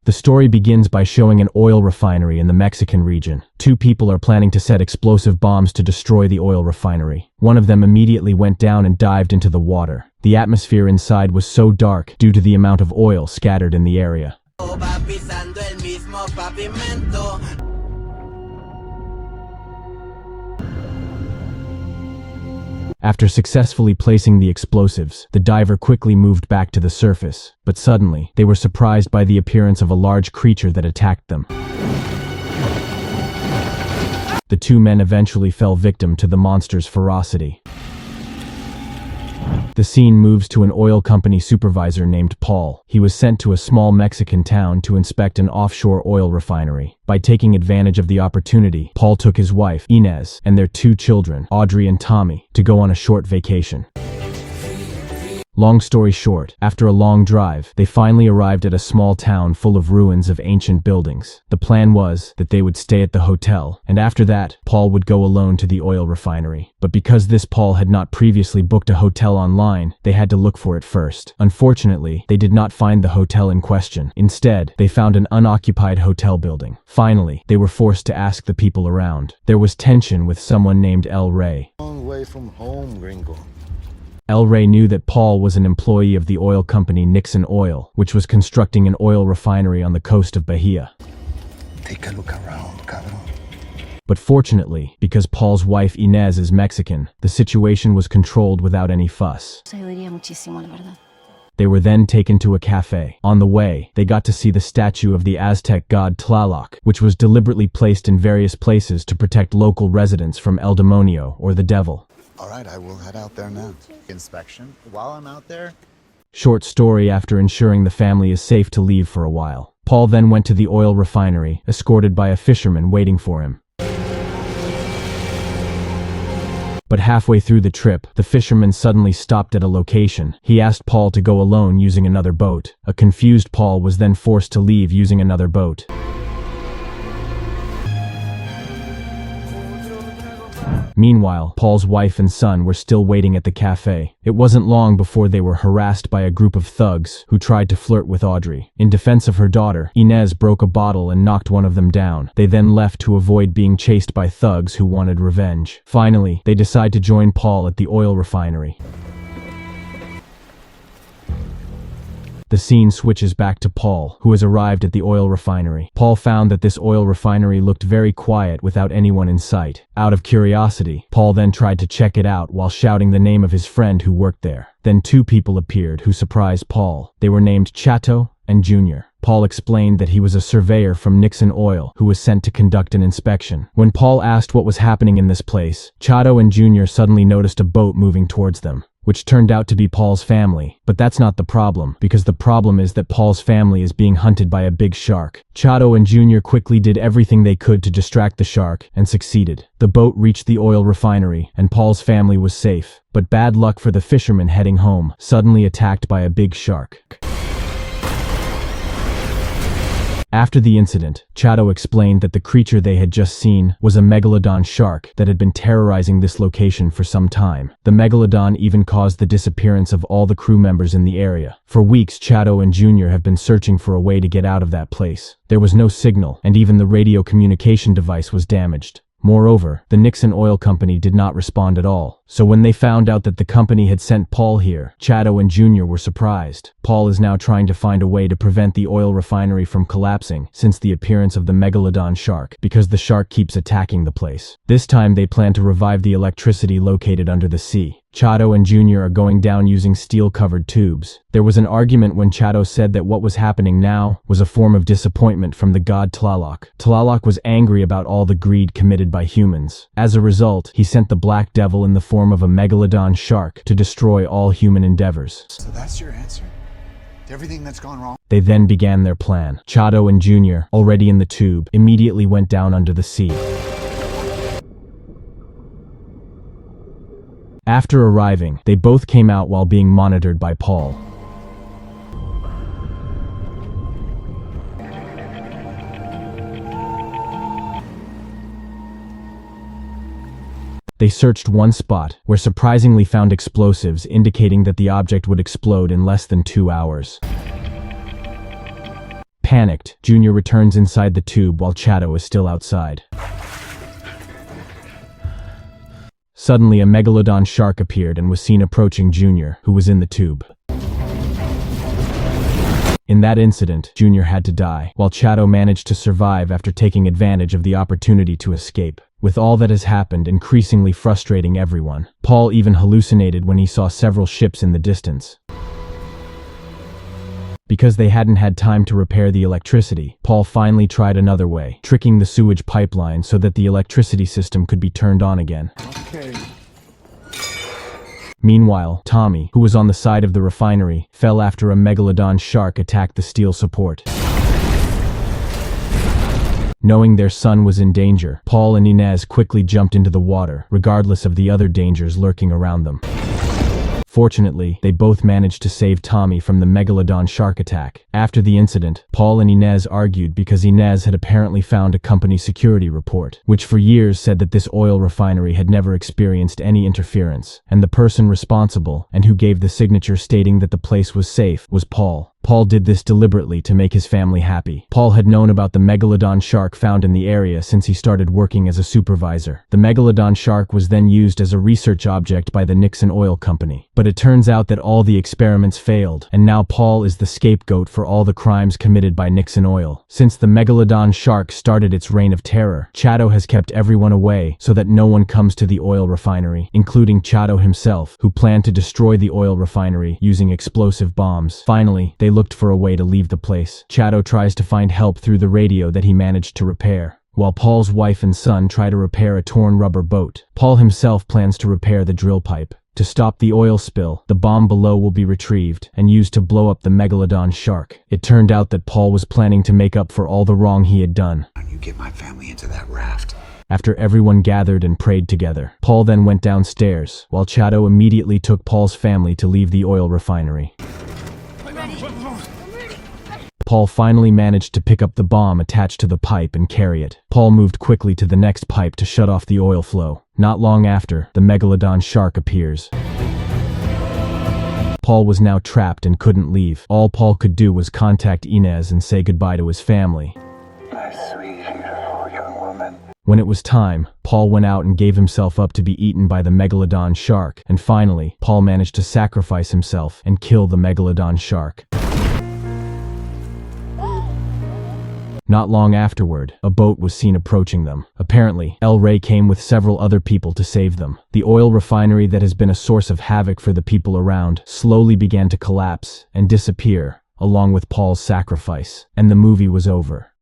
The story begins by showing an oil refinery in the Mexican region. Two people are planning to set explosive bombs to destroy the oil refinery. One of them immediately went down and dived into the water. The atmosphere inside was so dark due to the amount of oil scattered in the area. After successfully placing the explosives, the diver quickly moved back to the surface, but suddenly, they were surprised by the appearance of a large creature that attacked them. The two men eventually fell victim to the monster's ferocity. The scene moves to an oil company supervisor named Paul. He was sent to a small Mexican town to inspect an offshore oil refinery. By taking advantage of the opportunity, Paul took his wife, Inez, and their two children, Audrey and Tommy, to go on a short vacation. Long story short, after a long drive, they finally arrived at a small town full of ruins of ancient buildings. The plan was that they would stay at the hotel, and after that, Paul would go alone to the oil refinery. But because Paul had not previously booked a hotel online, they had to look for it first. Unfortunately, they did not find the hotel in question. Instead, they found an unoccupied hotel building. Finally, they were forced to ask the people around. There was tension with someone named El Rey. Long way from home, gringo. El Rey knew that Paul was an employee of the oil company Nixon Oil, which was constructing an oil refinery on the coast of Bahia. Take a look around, cabrón. But fortunately, because Paul's wife Inez is Mexican, the situation was controlled without any fuss. They were then taken to a cafe. On the way, they got to see the statue of the Aztec god Tlaloc, which was deliberately placed in various places to protect local residents from El Demonio, or the devil. All right, I will head out there now. Inspection. While I'm out there... Short story. After ensuring the family is safe to leave for a while, Paul then went to the oil refinery, escorted by a fisherman waiting for him. But halfway through the trip, the fisherman suddenly stopped at a location. He asked Paul to go alone using another boat. A confused Paul was then forced to leave using another boat. Meanwhile, Paul's wife and son were still waiting at the cafe. It wasn't long before they were harassed by a group of thugs who tried to flirt with Audrey. In defense of her daughter, Inez broke a bottle and knocked one of them down. They then left to avoid being chased by thugs who wanted revenge. Finally, they decide to join Paul at the oil refinery. The scene switches back to Paul, who has arrived at the oil refinery. Paul found that this oil refinery looked very quiet without anyone in sight. Out of curiosity, Paul then tried to check it out while shouting the name of his friend who worked there. Then two people appeared who surprised Paul. They were named Chato and Junior. Paul explained that he was a surveyor from Nixon Oil who was sent to conduct an inspection. When Paul asked what was happening in this place, Chato and Junior suddenly noticed a boat moving towards them, which turned out to be Paul's family. But that's not the problem, because the problem is that Paul's family is being hunted by a big shark. Chato and Junior quickly did everything they could to distract the shark, and succeeded. The boat reached the oil refinery, and Paul's family was safe. But bad luck for the fisherman heading home, suddenly attacked by a big shark. After the incident, Chato explained that the creature they had just seen was a megalodon shark that had been terrorizing this location for some time. The megalodon even caused the disappearance of all the crew members in the area. For weeks, Chato and Junior have been searching for a way to get out of that place. There was no signal, and even the radio communication device was damaged. Moreover, the Nixon Oil Company did not respond at all. So when they found out that the company had sent Paul here, Chato and Junior were surprised. Paul is now trying to find a way to prevent the oil refinery from collapsing since the appearance of the megalodon shark, because the shark keeps attacking the place. This time they plan to revive the electricity located under the sea. Chato and Junior are going down using steel-covered tubes. There was an argument when Chato said that what was happening now was a form of disappointment from the god Tlaloc. Tlaloc was angry about all the greed committed by humans. As a result, he sent the Black Devil in the form of a megalodon shark to destroy all human endeavors. So that's your answer? To everything that's gone wrong? They then began their plan. Chato and Junior, already in the tube, immediately went down under the sea. After arriving, they both came out while being monitored by Paul. They searched one spot, where surprisingly found explosives indicating that the object would explode in less than 2 hours. Panicked, Junior returns inside the tube while Chato is still outside. Suddenly, a megalodon shark appeared and was seen approaching Junior, who was in the tube. In that incident, Junior had to die, while Chato managed to survive after taking advantage of the opportunity to escape. With all that has happened increasingly frustrating everyone, Paul even hallucinated when he saw several ships in the distance. Because they hadn't had time to repair the electricity, Paul finally tried another way, tricking the sewage pipeline so that the electricity system could be turned on again. Okay. Meanwhile, Tommy, who was on the side of the refinery, fell after a megalodon shark attacked the steel support. Knowing their son was in danger, Paul and Inez quickly jumped into the water, regardless of the other dangers lurking around them. Fortunately, they both managed to save Tommy from the megalodon shark attack. After the incident, Paul and Inez argued because Inez had apparently found a company security report, which for years said that this oil refinery had never experienced any interference, and the person responsible, and who gave the signature stating that the place was safe, was Paul. Paul did this deliberately to make his family happy. Paul had known about the megalodon shark found in the area since he started working as a supervisor. The megalodon shark was then used as a research object by the Nixon Oil Company. But it turns out that all the experiments failed, and now Paul is the scapegoat for all the crimes committed by Nixon Oil. Since the megalodon shark started its reign of terror, Chato has kept everyone away so that no one comes to the oil refinery, including Chato himself, who planned to destroy the oil refinery using explosive bombs. Finally, they looked for a way to leave the place. Chato tries to find help through the radio that he managed to repair, while Paul's wife and son try to repair a torn rubber boat. Paul himself plans to repair the drill pipe. To stop the oil spill, the bomb below will be retrieved and used to blow up the megalodon shark. It turned out that Paul was planning to make up for all the wrong he had done. You get my family into that raft. After everyone gathered and prayed together, Paul then went downstairs, while Chato immediately took Paul's family to leave the oil refinery. Paul finally managed to pick up the bomb attached to the pipe and carry it. Paul moved quickly to the next pipe to shut off the oil flow. Not long after, the megalodon shark appears. Paul was now trapped and couldn't leave. All Paul could do was contact Inez and say goodbye to his family. My sweet, beautiful young woman. When it was time, Paul went out and gave himself up to be eaten by the megalodon shark. And finally, Paul managed to sacrifice himself and kill the megalodon shark. Not long afterward, a boat was seen approaching them. Apparently, El Rey came with several other people to save them. The oil refinery that has been a source of havoc for the people around slowly began to collapse and disappear, along with Paul's sacrifice, and the movie was over.